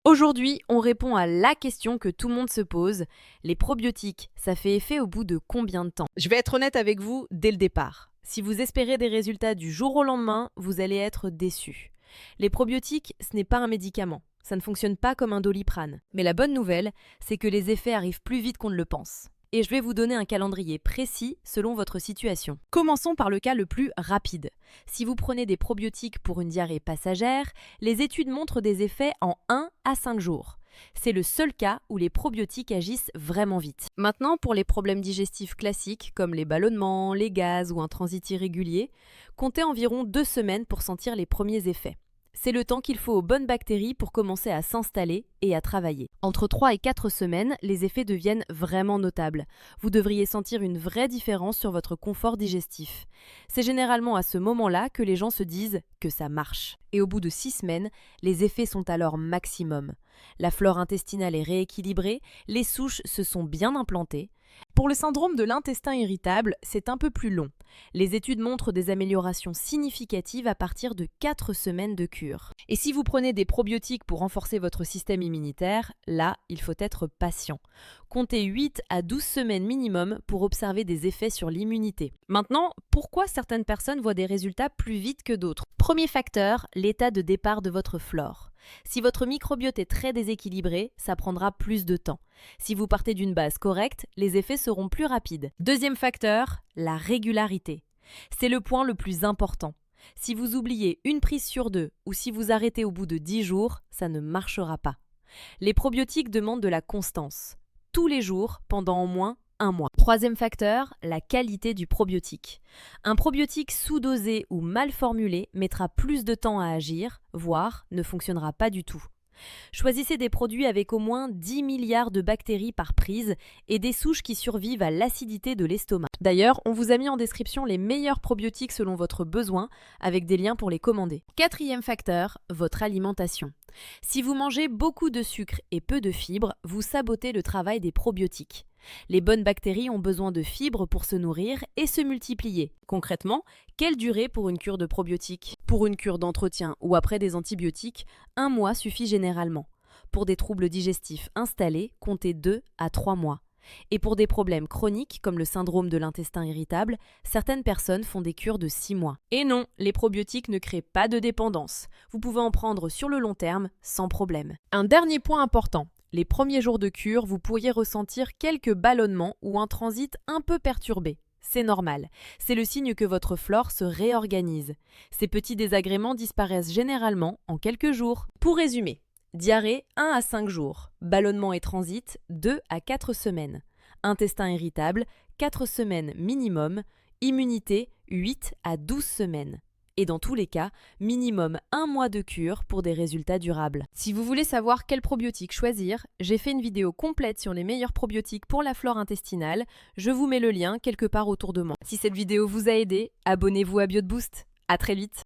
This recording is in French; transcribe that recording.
Aujourd'hui, on répond à la question que tout le monde se pose. Les probiotiques, ça fait effet au bout de combien de temps? Je vais être honnête avec vous dès le départ. Si vous espérez des résultats du jour au lendemain, vous allez être déçus. Les probiotiques, ce n'est pas un médicament. Ça ne fonctionne pas comme un Doliprane. Mais la bonne nouvelle, c'est que les effets arrivent plus vite qu'on ne le pense. Et je vais vous donner un calendrier précis selon votre situation. Commençons par le cas le plus rapide. Si vous prenez des probiotiques pour une diarrhée passagère, les études montrent des effets en 1 à 5 jours. C'est le seul cas où les probiotiques agissent vraiment vite. Maintenant, pour les problèmes digestifs classiques comme les ballonnements, les gaz ou un transit irrégulier, comptez environ 2 semaines pour sentir les premiers effets. C'est le temps qu'il faut aux bonnes bactéries pour commencer à s'installer et à travailler. Entre 3 et 4 semaines, les effets deviennent vraiment notables. Vous devriez sentir une vraie différence sur votre confort digestif. C'est généralement à ce moment-là que les gens se disent que ça marche. Et au bout de 6 semaines, les effets sont alors maximum. La flore intestinale est rééquilibrée, les souches se sont bien implantées. Pour le syndrome de l'intestin irritable, c'est un peu plus long. Les études montrent des améliorations significatives à partir de 4 semaines de cure. Et si vous prenez des probiotiques pour renforcer votre système immunitaire, là, il faut être patient. Comptez 8 à 12 semaines minimum pour observer des effets sur l'immunité. Maintenant, pourquoi certaines personnes voient des résultats plus vite que d'autres? Premier facteur, l'état de départ de votre flore. Si votre microbiote est très déséquilibré, ça prendra plus de temps. Si vous partez d'une base correcte, les effets seront plus rapides. Deuxième facteur, la régularité. C'est le point le plus important. Si vous oubliez une prise sur 2 ou si vous arrêtez au bout de 10 jours, ça ne marchera pas. Les probiotiques demandent de la constance. Tous les jours, pendant au moins 1 mois. Troisième facteur, la qualité du probiotique. Un probiotique sous-dosé ou mal formulé mettra plus de temps à agir, voire ne fonctionnera pas du tout. Choisissez des produits avec au moins 10 milliards de bactéries par prise et des souches qui survivent à l'acidité de l'estomac. D'ailleurs, on vous a mis en description les meilleurs probiotiques selon votre besoin, avec des liens pour les commander. Quatrième facteur, votre alimentation. Si vous mangez beaucoup de sucre et peu de fibres, vous sabotez le travail des probiotiques. Les bonnes bactéries ont besoin de fibres pour se nourrir et se multiplier. Concrètement, quelle durée pour une cure de probiotiques? Pour une cure d'entretien ou après des antibiotiques, 1 mois suffit généralement. Pour des troubles digestifs installés, comptez 2 à 3 mois. Et pour des problèmes chroniques comme le syndrome de l'intestin irritable, certaines personnes font des cures de 6 mois. Et non, les probiotiques ne créent pas de dépendance. Vous pouvez en prendre sur le long terme sans problème. Un dernier point important. Les premiers jours de cure, vous pourriez ressentir quelques ballonnements ou un transit un peu perturbé. C'est normal. C'est le signe que votre flore se réorganise. Ces petits désagréments disparaissent généralement en quelques jours. Pour résumer, diarrhée 1 à 5 jours, ballonnement et transit 2 à 4 semaines, intestin irritable 4 semaines minimum, immunité 8 à 12 semaines. Et dans tous les cas, minimum 1 mois de cure pour des résultats durables. Si vous voulez savoir quel probiotique choisir, j'ai fait une vidéo complète sur les meilleurs probiotiques pour la flore intestinale. Je vous mets le lien quelque part autour de moi. Si cette vidéo vous a aidé, abonnez-vous à BioteBoost. À très vite.